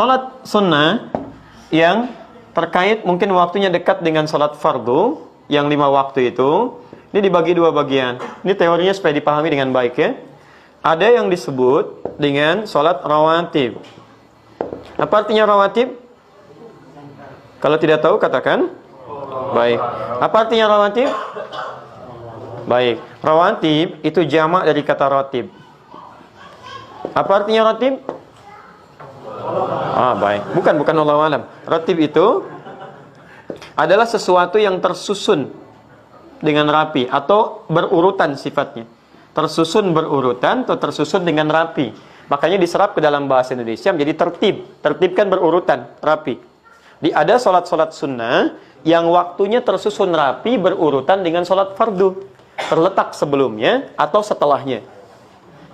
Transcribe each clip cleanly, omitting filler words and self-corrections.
salat sunnah yang terkait mungkin waktunya dekat dengan salat fardu, yang 5 waktu itu, ini dibagi 2 bagian. Ini teorinya supaya dipahami dengan baik ya. Ada yang disebut dengan salat rawatib. Apa artinya rawatib? Kalau tidak tahu katakan. Baik. Apa artinya rawatib? Baik. Rawatib itu jamak dari kata ratib. Apa artinya ratib? Baik. Bukan Allah alam. Ratib itu adalah sesuatu yang tersusun dengan rapi atau berurutan sifatnya. Tersusun berurutan atau tersusun dengan rapi. Makanya diserap ke dalam bahasa Indonesia menjadi tertib. Tertib kan berurutan, rapi. Ada salat-salat sunnah yang waktunya tersusun rapi berurutan dengan salat fardu. Terletak sebelumnya atau setelahnya.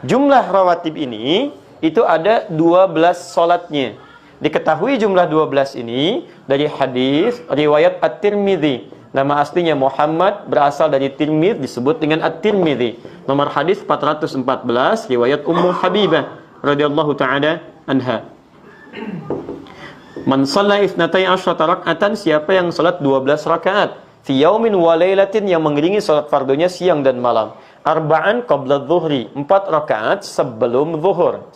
Jumlah rawatib ini itu ada 12 salatnya. Diketahui jumlah 12 ini dari hadis riwayat At-Tirmidzi. Nama aslinya Muhammad, berasal dari Tirmidz, disebut dengan At-Tirmidzi. Nomor hadis 414 riwayat Ummu Habibah radhiyallahu taala anha. Man shalla 12 raka'atan, siapa yang salat 12 rakaat fi yaumin wa lailatin, yang mengiringi salat fardunya siang dan malam. Arba'an qabla dhuhri, 4 rakaat sebelum zuhur.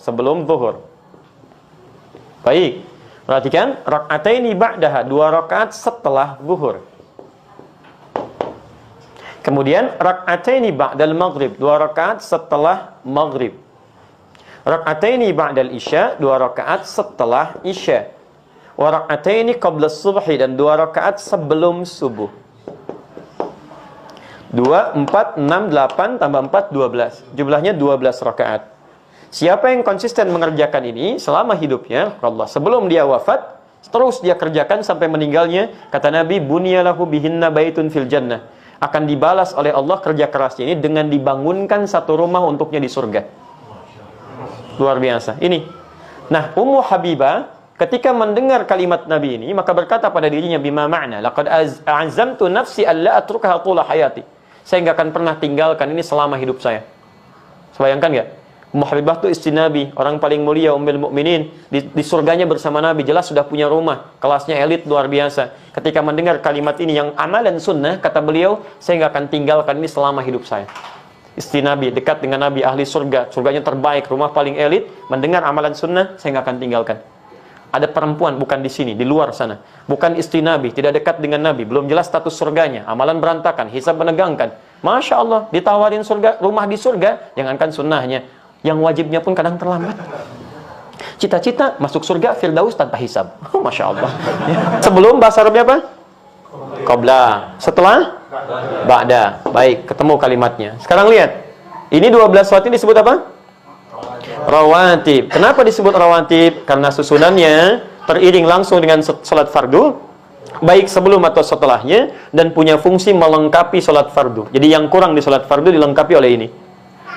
Baik. Perhatikan, raka'ataini ba'daha, 2 rakaat setelah zuhur. Kemudian raka'ataini ba'dal maghrib, 2 rakaat setelah maghrib. Raka'ataini ba'dal isya, 2 rakaat setelah isya. Wa raka'ataini qabla subhi, dan 2 rakaat sebelum subuh. 2, 4, 6, 8 tambah 4, 12. Jumlahnya 12 rakaat. Siapa yang konsisten mengerjakan ini selama hidupnya, Allah, sebelum dia wafat, terus dia kerjakan sampai meninggalnya, kata Nabi, bunyalahu bihinna baitun fil jannah. Akan dibalas oleh Allah kerja kerasnya ini dengan dibangunkan satu rumah untuknya di surga. Luar biasa. Ini. Nah, Ummu Habibah ketika mendengar kalimat Nabi ini, maka berkata pada dirinya, bima ma'na, laqad azamtu nafsi alla atrukaha tula hayati. Saya nggak akan pernah tinggalkan ini selama hidup saya. Bayangkan nggak? Ummu Habibah itu istri Nabi, orang paling mulia, Ummul Mukminin, di surganya bersama Nabi, jelas sudah punya rumah, kelasnya elit luar biasa. Ketika mendengar kalimat ini yang amalan sunnah, kata beliau, saya nggak akan tinggalkan ini selama hidup saya. Istri Nabi, dekat dengan Nabi, ahli surga, surganya terbaik, rumah paling elit, mendengar amalan sunnah, saya nggak akan tinggalkan. Ada perempuan, bukan di sini, di luar sana, bukan istri Nabi, tidak dekat dengan Nabi, belum jelas status surganya, amalan berantakan, hisab menegangkan. Masya Allah, ditawarin surga, rumah di surga, jangankan sunnahnya, yang wajibnya pun kadang terlambat. Cita-cita masuk surga firdaus tanpa hisab. Masya Allah. Ya. Sebelum bahasa Arabnya apa? Qabla. Setelah? Ba'da. Baik, ketemu kalimatnya. Sekarang lihat. Ini 12 salat ini disebut apa? Rawatib. Kenapa disebut rawatib? Karena susunannya teriring langsung dengan salat fardu, baik sebelum atau setelahnya, dan punya fungsi melengkapi salat fardu. Jadi yang kurang di salat fardu dilengkapi oleh ini.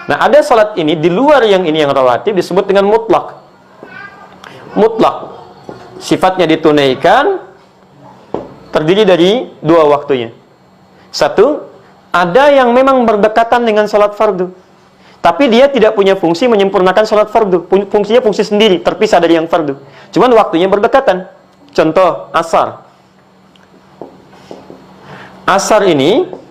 Nah, ada salat ini di luar yang ini yang rawatib disebut dengan mutlak. Mutlak. Sifatnya ditunaikan, terdiri dari 2 waktunya. 1, ada yang memang berdekatan dengan salat fardu, tapi dia tidak punya fungsi menyempurnakan salat fardu. Fungsinya fungsi sendiri, terpisah dari yang fardu. Cuman waktunya berdekatan. Contoh, asar. Asar ini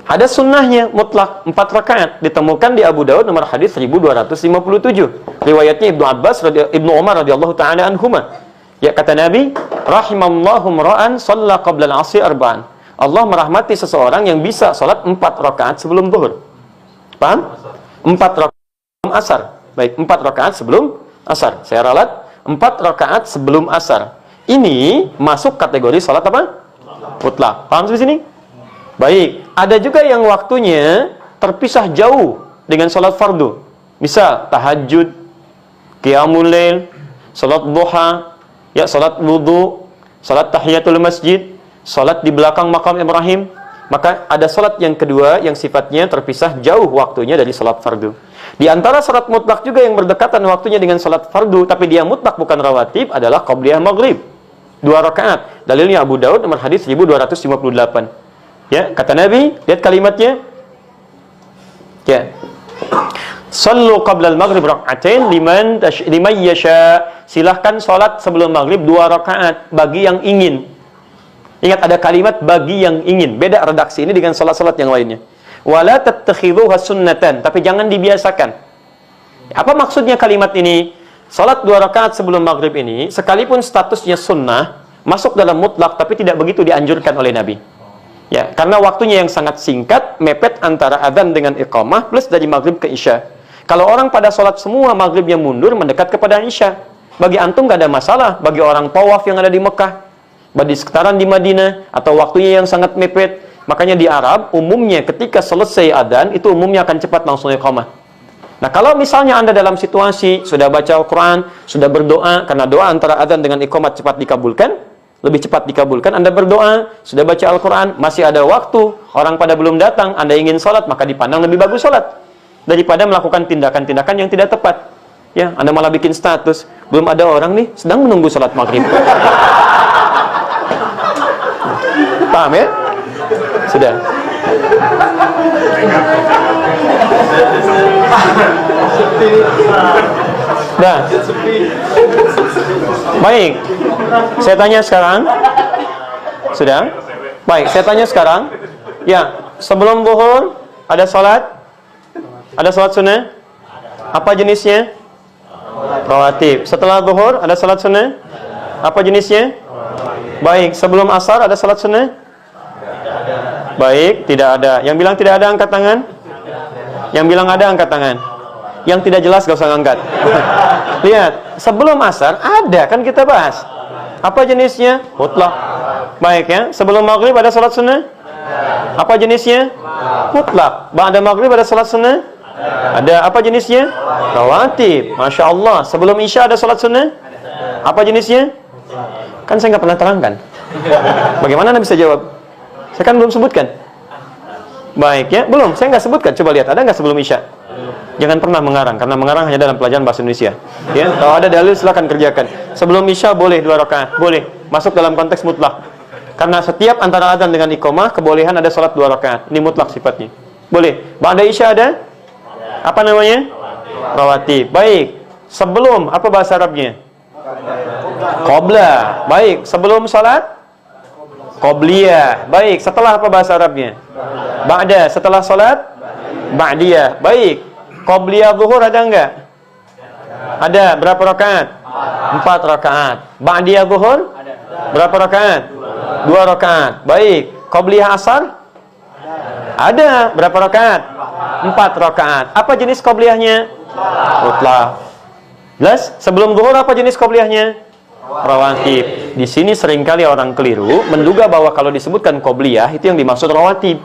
ada sunnahnya mutlak 4 rakaat, ditemukan di Abu Daud nomor hadis 1257. Riwayatnya Ibnu Umar radhiyallahu taala anhuma. Ya, kata Nabi, rahimallahu ra'an shalla qabla al-'asri arba'an. Allah merahmati seseorang yang bisa salat 4 rakaat sebelum zuhur. Paham? 4 rakaat sebelum asar. Baik, 4 rakaat sebelum asar. Saya ralat 4 rakaat sebelum asar. Ini masuk kategori salat apa? Mutlak. Paham sampai sini? Baik, ada juga yang waktunya terpisah jauh dengan salat fardu. Misal tahajud, qiyamul lail, salat duha, ya salat wudu, salat tahiyatul masjid, salat di belakang makam Ibrahim. Maka ada salat yang kedua yang sifatnya terpisah jauh waktunya dari salat fardu. Di antara salat mutlak juga yang berdekatan waktunya dengan salat fardu tapi dia mutlak bukan rawatib adalah qabliyah maghrib. 2 rakaat. Dalilnya Abu Daud nomor hadis 1258. Ya, kata Nabi, lihat kalimatnya. Ya. Sallu qabla al-maghrib rak'atain liman yasha. Silahkan salat sebelum maghrib 2 rakaat bagi yang ingin. Ingat ada kalimat bagi yang ingin. Beda redaksi ini dengan salat-salat yang lainnya. Wala tattakhidhuha sunnatan, tapi jangan dibiasakan. Apa maksudnya kalimat ini? Salat 2 rakaat sebelum maghrib ini sekalipun statusnya sunnah, masuk dalam mutlak tapi tidak begitu dianjurkan oleh Nabi. Ya, karena waktunya yang sangat singkat, mepet antara adzan dengan iqamah plus dari maghrib ke isya. Kalau orang pada sholat semua maghribnya mundur mendekat kepada isya, bagi antum gak ada masalah. Bagi orang tawaf yang ada di Mekah, bagi sekitaran di Madinah, atau waktunya yang sangat mepet. Makanya di Arab umumnya ketika selesai adzan itu umumnya akan cepat langsung iqamah. Nah kalau misalnya anda dalam situasi sudah baca Al-Quran, sudah berdoa, karena doa antara adzan dengan iqamat cepat dikabulkan, lebih cepat dikabulkan. Anda berdoa, sudah baca Al-Quran, masih ada waktu, orang pada belum datang, Anda ingin sholat, maka dipandang lebih bagus sholat daripada melakukan tindakan-tindakan yang tidak tepat. Ya, Anda malah bikin status, belum ada orang nih, sedang menunggu sholat maghrib. Paham ya? Sudah. Dah. Baik. Saya tanya sekarang. Sudah? Baik, saya tanya sekarang. Ya, sebelum zuhur ada sholat? Ada sholat sunnah? Apa jenisnya? Rawatib. Setelah zuhur ada sholat sunnah? Apa jenisnya? Baik, sebelum asar ada sholat sunnah? Baik, tidak ada. Yang bilang tidak ada angkat tangan? Yang bilang ada angkat tangan? Yang tidak jelas gak usah angkat. Lihat, sebelum asar ada, kan kita bahas. Apa jenisnya? Mutlak. Baik ya, sebelum maghrib ada sholat sunnah? Apa jenisnya? Mutlak. Ba'da maghrib ada sholat sunnah? Ada. Apa jenisnya? Rawatib. Masya Allah. Sebelum isya ada sholat sunnah? Apa jenisnya? Kan saya nggak pernah terangkan. Bagaimana Anda bisa jawab? Saya kan belum sebutkan. Baik ya, belum. Saya nggak sebutkan. Coba lihat, ada nggak sebelum isya? Jangan pernah mengarang, karena mengarang hanya dalam pelajaran bahasa Indonesia. Ya, kalau ada dalil silakan kerjakan. Sebelum isya boleh 2 rakaat, boleh. Masuk dalam konteks mutlak. Karena setiap antara adzan dengan iqamah kebolehan ada sholat 2 rakaat. Ini mutlak sifatnya. Boleh. Ba'da isya ada? Apa namanya? Rawatib. Baik. Sebelum apa bahasa Arabnya? Qabla. Baik. Sebelum salat? Qabliyah. Baik. Setelah apa bahasa Arabnya? Ba'da. Setelah salat? Ba'diyah. Baik. Qabliyah zuhur ada enggak? Ada. Berapa rakaat? 4 rakaat. Ba'diyah zuhur? Berapa rakaat? 2 rakaat. Baik. Qabliyah asar? Ada. Berapa rakaat? 4 rakaat. Apa jenis qabliyahnya? Mutlak. Jelas? Sebelum zuhur apa jenis qabliyahnya? Rawatib. Di sini seringkali orang keliru menduga bahwa kalau disebutkan qabliyah itu yang dimaksud rawatib.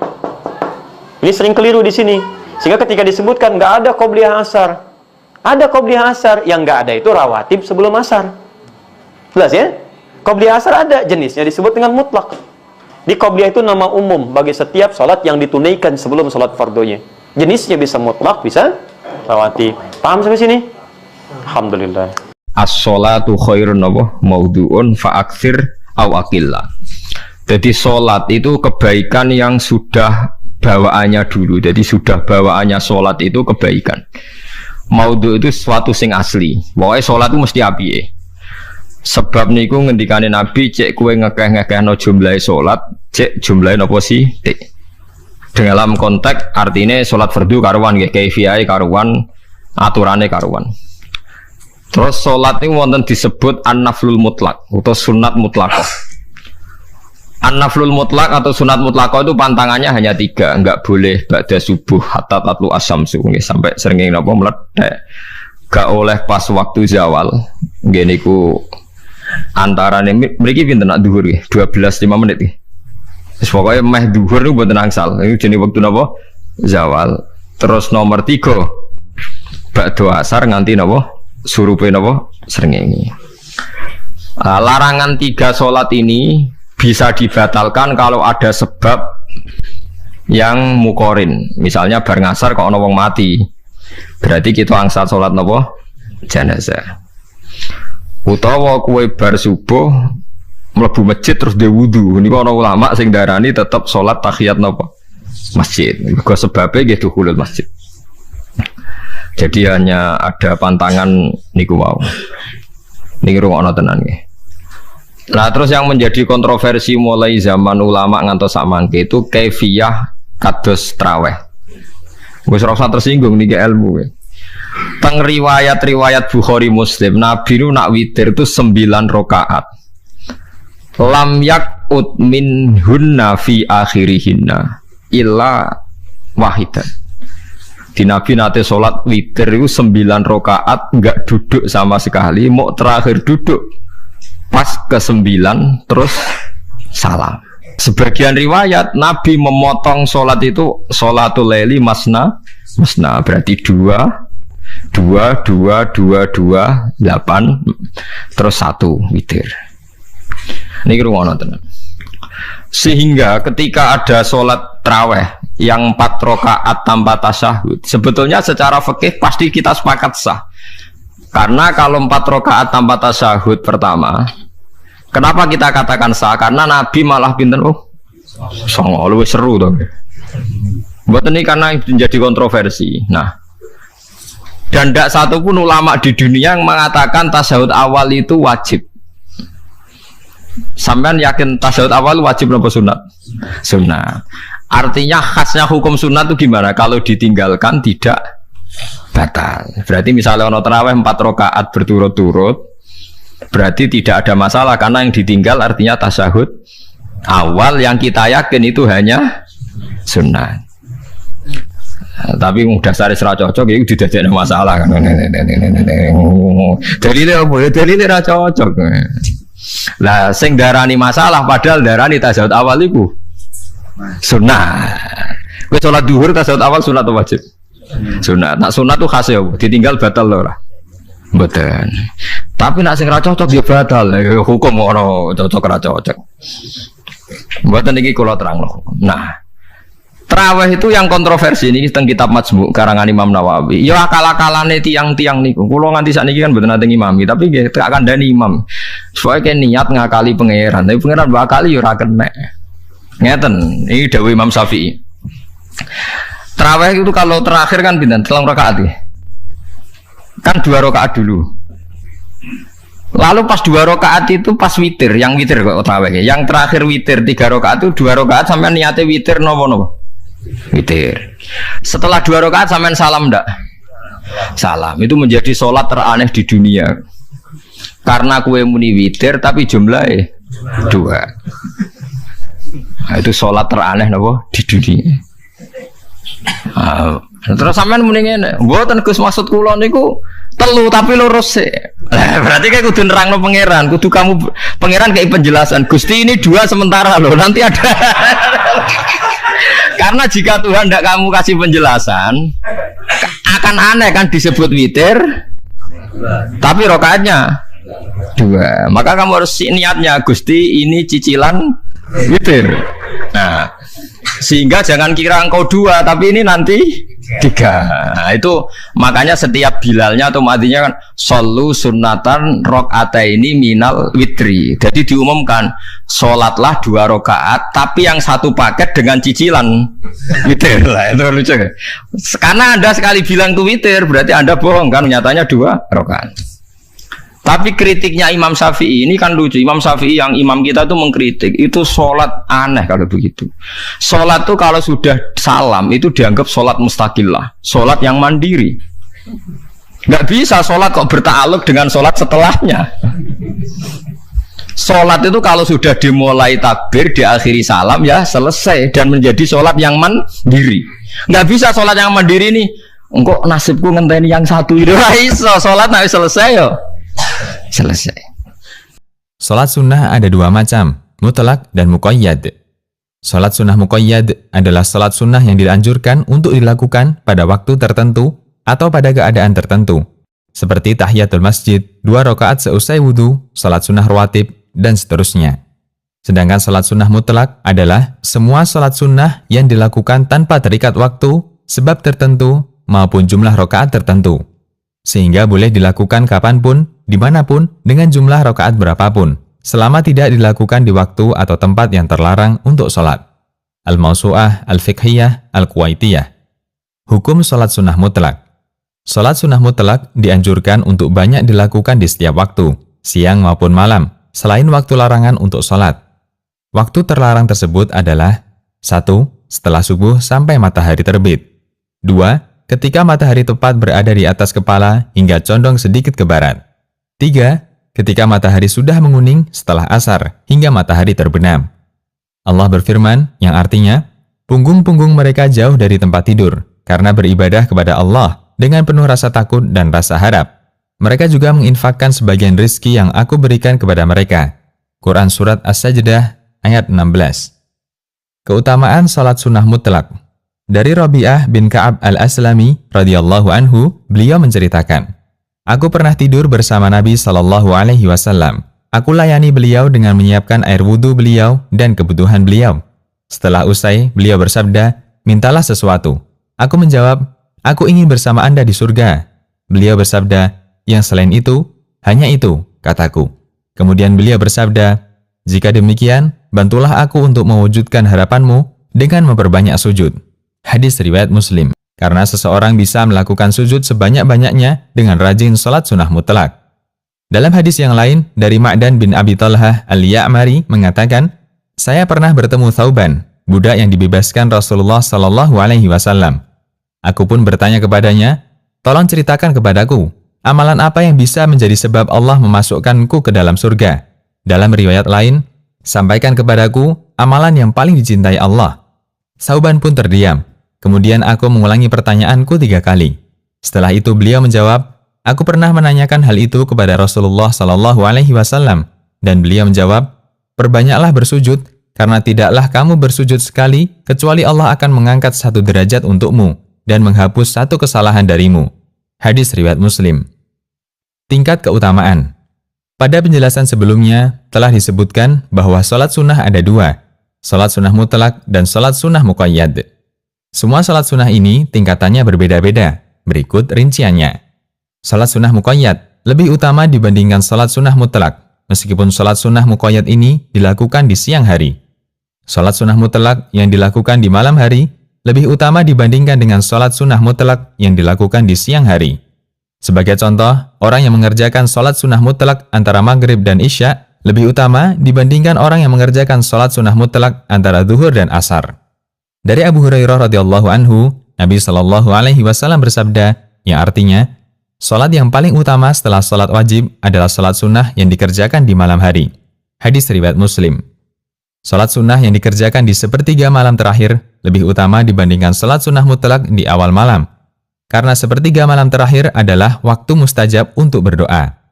Ini sering keliru di sini. Sehingga ketika disebutkan nggak ada qabliyah asar. Ada qabliyah asar, yang nggak ada itu rawatib sebelum asar. Jelas ya? Qabliyah asar ada, jenisnya disebut dengan mutlak. Di qabliyah itu nama umum bagi setiap sholat yang ditunaikan sebelum sholat fardunya. Jenisnya bisa mutlak, bisa rawatib. Paham sampai sini? Alhamdulillah. As-sholatu khairun maudhu'un fa'aktsir aw aqilla. Jadi sholat itu kebaikan yang sudah bawaannya dulu. Jadi sudah bawaannya sholat itu kebaikan. Maudhu itu sesuatu sing asli. Pokoknya sholat itu mesti apike. Sebab niku ngendikane Nabi, cek kowe ngekeh-ngekehno jumlahe sholat, cek jumlahe napa sih? Dalam konteks artinya sholat fardu karuan nggih, kaifiyahe karuan, aturane karuan. Terus sholat ini wonten disebut an-naflul mutlak atau sunat mutlaqah. An-naflul mutlak atau sunat mutlaqah itu pantangannya hanya 3, enggak boleh ba'da subuh hatta tatlu asyamsu sampai srengenge napa mledhek. Enggak oleh pas waktu zawal. Nggih niku antarane mriki pinten nak dhuwur nggih? 12:05 nggih. Wis pokoke meh dhuwur niku mboten angsal. Niku jenenge wektu napa? Zawal. Terus nomor 3 ba'da asar nganti napa? Surupe napa? Srengenge. Larangan 3 sholat ini bisa dibatalkan kalau ada sebab yang mukorin. Misalnya bar ngasar kok ana wong mati. Berarti kita angsal sholat napa? Jenazah. Utawa kue bar subuh mlebu masjid terus dhe wudu. Niku ana ulama sing darani tetep sholat tahiyat napa? Masjid. Mergo sebabe nggih dukhulul masjid. Jadi hanya ada pantangan niku wau. Niki rungokno tenan nggih. Nah, terus yang menjadi kontroversi mulai zaman ulama ngantos samangke itu kaifiyah kados traweh. Wis ora usah tersinggung niki ilmu. Teng riwayat-riwayat Bukhari Muslim, Nabi nu nak witir itu 9 rakaat. Lam yakut min hunna fi akhirihinna illa wahidan. Di Nabi nate sholat witir itu 9 rakaat enggak duduk sama sekali, mau terakhir duduk pas ke-9 terus salam. Sebagian riwayat Nabi memotong sholat itu sholatul laili masna berarti 2 8 terus 1 witir. Ini rungono tenan. Sehingga ketika ada sholat traweh yang 4 rakaat tanpa tasyahud, sebetulnya secara fikih pasti kita sepakat sah. Karena kalau 4 rakaat tanpa tasyahud pertama, kenapa kita katakan sah? Karena Nabi malah pinten songo luwih seru to. Buat ini karena menjadi kontroversi. Nah, dan tidak satu pun ulama di dunia yang mengatakan tasyahud awal itu wajib. Sampean yakin tasyahud awal wajib atau sunat? Sunat. Artinya khasnya hukum sunat itu gimana? Kalau ditinggalkan tidak batal. Berarti misalnya ono tarawih 4 rakaat berturut-turut, berarti tidak ada masalah karena yang ditinggal artinya tasyahud awal yang kita yakin itu hanya sunat. Tapi dasar serah cocok itu tidak ada masalah kan. Dalilnya apa? Dalilnya ra cocok. Lah sing darani masalah padahal darani tasyahud awal iku sunat. Kowe salat zuhur tasyahud awal sunat atau wajib? Sunat. Nak sunat tuh khas ya, ditinggal batal lho ora. Mboten. Tapi nak sing ra cocok dia batal. Hukum ora cocok ra cocok. Mboten iki kula terangno. Nah, traweh itu yang kontroversi ini teng kitab Majmu' karangan Imam Nawawi. Ya akal-akalane tiang-tiang niku. Kula nganti sakniki kan mboten nate ngimami, tapi nggih tak kandhani imam. Supaya ke niat ngakali pangeran, tapi pangeran bakali ya ora kena. Ngeten, ini dawuh Imam Syafi'i. Traweh itu kalau terakhir kan pinten? 3 rakaat ya. Kan 2 rakaat dulu. Lalu pas 2 rakaat itu pas witir, yang witir kok traweh. Yang terakhir witir 3 rakaat itu 2 rakaat sampai niate witir nopo-nopo. Witir. Setelah 2 rakaat sampean salam ndak? Salam. Itu menjadi sholat teraneh di dunia. Karena kue muni witir tapi jumlahnya 2. Nah, itu sholat teraneh napa di dunia. Terus sampean muni ngene, mboten Gus maksud kula niku 3 tapi lurus sih. Berarti kayak kudu nerangno pangeran, kudu kamu pangeran kayak penjelasan. Gusti ini 2 sementara loh, nanti ada. Karena jika Tuhan tidak kamu kasih penjelasan, akan aneh kan disebut witir, tapi rokaatnya 2. Maka kamu harus niatnya Gusti ini cicilan witir. Nah, sehingga jangan kira engkau 2, tapi ini nanti 3. Nah, itu makanya setiap bilalnya atau matinya kan solu sunnatan rakaataini minal witri. Jadi diumumkan sholatlah 2 rakaat, tapi yang 1 paket dengan cicilan witir. Lah itu lucu kan? Karena Anda sekali bilang itu witir, berarti Anda bohong kan? Nyatanya 2 rakaat. Tapi kritiknya Imam Syafi'i ini kan lucu. Imam Syafi'i yang imam kita tuh mengkritik itu sholat aneh kalau begitu. Sholat tuh kalau sudah salam itu dianggap sholat mustaqillah, sholat yang mandiri. Nggak bisa sholat kok bertakluk dengan sholat setelahnya. Sholat itu kalau sudah dimulai takbir diakhiri salam ya selesai dan menjadi sholat yang mandiri. Nggak bisa sholat yang mandiri nih. Engkau nasibku ngenteni yang 1 itu iso sholat nabi selesai yo. Selesai. Salat sunnah ada 2 macam, mutlak dan muqayyad. Salat sunnah muqayyad adalah salat sunnah yang dianjurkan untuk dilakukan pada waktu tertentu atau pada keadaan tertentu, seperti tahiyatul masjid, 2 rakaat seusai wudu, salat sunnah rawatib, dan seterusnya. Sedangkan salat sunnah mutlak adalah semua salat sunnah yang dilakukan tanpa terikat waktu, sebab tertentu, maupun jumlah rakaat tertentu, sehingga boleh dilakukan kapanpun, dimanapun, dengan jumlah rakaat berapapun, selama tidak dilakukan di waktu atau tempat yang terlarang untuk sholat. Al-Mawsu'ah, Al-Fiqhiyah, Al-Kuwaitiyah. Hukum sholat sunnah mutlak. Salat sunnah mutlak dianjurkan untuk banyak dilakukan di setiap waktu, siang maupun malam, selain waktu larangan untuk salat. Waktu terlarang tersebut adalah 1. Setelah subuh sampai matahari terbit. 2. Ketika matahari tepat berada di atas kepala hingga condong sedikit ke barat. 3. Ketika matahari sudah menguning setelah asar hingga matahari terbenam. Allah berfirman yang artinya, punggung-punggung mereka jauh dari tempat tidur karena beribadah kepada Allah dengan penuh rasa takut dan rasa harap. Mereka juga menginfakkan sebagian rizki yang aku berikan kepada mereka. Quran Surat As-Sajdah ayat 16. Keutamaan salat sunnah mutlak. Dari Rabi'ah bin Ka'ab al-Aslami radhiyallahu anhu, beliau menceritakan, aku pernah tidur bersama Nabi SAW. Aku layani beliau dengan menyiapkan air wudhu beliau dan kebutuhan beliau. Setelah usai, beliau bersabda, mintalah sesuatu. Aku menjawab, aku ingin bersama Anda di surga. Beliau bersabda, yang selain itu, hanya itu, kataku. Kemudian beliau bersabda, jika demikian, bantulah aku untuk mewujudkan harapanmu dengan memperbanyak sujud. Hadis riwayat Muslim. Karena seseorang bisa melakukan sujud sebanyak-banyaknya dengan rajin salat sunnah mutlak. Dalam hadis yang lain, dari Ma'dan bin Abi Talhah al-Ya'mari mengatakan, saya pernah bertemu Thauban, budak yang dibebaskan Rasulullah SAW. Aku pun bertanya kepadanya, tolong ceritakan kepadaku, amalan apa yang bisa menjadi sebab Allah memasukkanku ke dalam surga? Dalam riwayat lain, sampaikan kepadaku amalan yang paling dicintai Allah. Thauban pun terdiam. Kemudian aku mengulangi pertanyaanku 3 kali. Setelah itu beliau menjawab, aku pernah menanyakan hal itu kepada Rasulullah SAW, dan beliau menjawab, perbanyaklah bersujud, karena tidaklah kamu bersujud sekali, kecuali Allah akan mengangkat 1 derajat untukmu, dan menghapus 1 kesalahan darimu. Hadis riwayat Muslim. Tingkat keutamaan. Pada penjelasan sebelumnya, telah disebutkan bahwa salat sunnah ada 2, salat sunnah mutlak dan salat sunnah muqayyad. Semua salat sunnah ini tingkatannya berbeda-beda, berikut rinciannya. Salat sunnah muqayyad lebih utama dibandingkan salat sunnah mutlak, meskipun salat sunnah muqayyad ini dilakukan di siang hari. Salat sunnah mutlak yang dilakukan di malam hari lebih utama dibandingkan dengan salat sunnah mutlak yang dilakukan di siang hari. Sebagai contoh, orang yang mengerjakan salat sunnah mutlak antara maghrib dan isya lebih utama dibandingkan orang yang mengerjakan salat sunnah mutlak antara zuhur dan asar. Dari Abu Hurairah radhiyallahu anhu, Nabi SAW bersabda, yang artinya, salat yang paling utama setelah salat wajib adalah salat sunnah yang dikerjakan di malam hari. Hadis riwayat Muslim. Salat sunnah yang dikerjakan di sepertiga malam terakhir lebih utama dibandingkan salat sunnah mutlak di awal malam. Karena sepertiga malam terakhir adalah waktu mustajab untuk berdoa.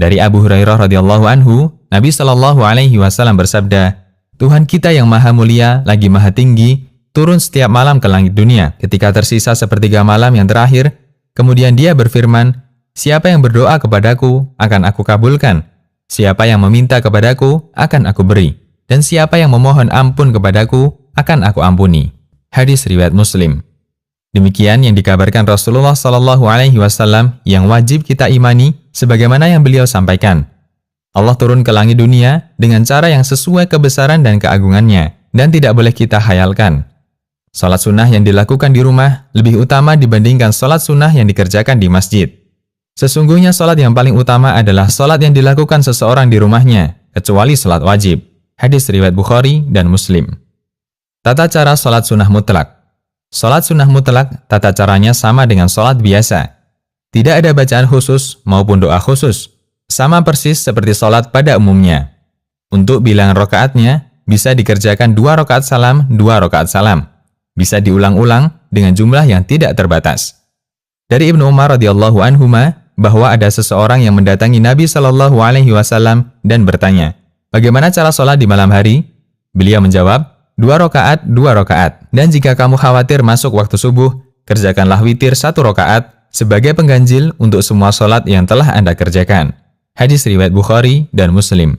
Dari Abu Hurairah radhiyallahu anhu, Nabi SAW bersabda, Tuhan kita yang maha mulia lagi maha tinggi, turun setiap malam ke langit dunia ketika tersisa sepertiga malam yang terakhir. Kemudian dia berfirman, siapa yang berdoa kepadaku akan aku kabulkan, siapa yang meminta kepadaku akan aku beri, dan siapa yang memohon ampun kepadaku akan aku ampuni. Hadis riwayat Muslim. Demikian yang dikabarkan Rasulullah SAW yang wajib kita imani sebagaimana yang beliau sampaikan. Allah turun ke langit dunia dengan cara yang sesuai kebesaran dan keagungannya, dan tidak boleh kita khayalkan. Salat sunnah yang dilakukan di rumah lebih utama dibandingkan salat sunnah yang dikerjakan di masjid. Sesungguhnya salat yang paling utama adalah salat yang dilakukan seseorang di rumahnya, kecuali salat wajib. Hadis riwayat Bukhari dan Muslim. Tata cara salat sunnah mutlak. Salat sunnah mutlak tata caranya sama dengan salat biasa. Tidak ada bacaan khusus maupun doa khusus. Sama persis seperti salat pada umumnya. Untuk bilangan rakaatnya, bisa dikerjakan 2 rakaat salam, 2 rakaat salam. Bisa diulang-ulang dengan jumlah yang tidak terbatas. Dari Ibnu Umar radhiyallahu anhuma bahwa ada seseorang yang mendatangi Nabi SAW dan bertanya, bagaimana cara sholat di malam hari? Beliau menjawab, 2 rakaat, 2 rakaat. Dan jika kamu khawatir masuk waktu subuh, kerjakanlah witir 1 rakaat sebagai pengganjil untuk semua sholat yang telah Anda kerjakan. Hadis riwayat Bukhari dan Muslim.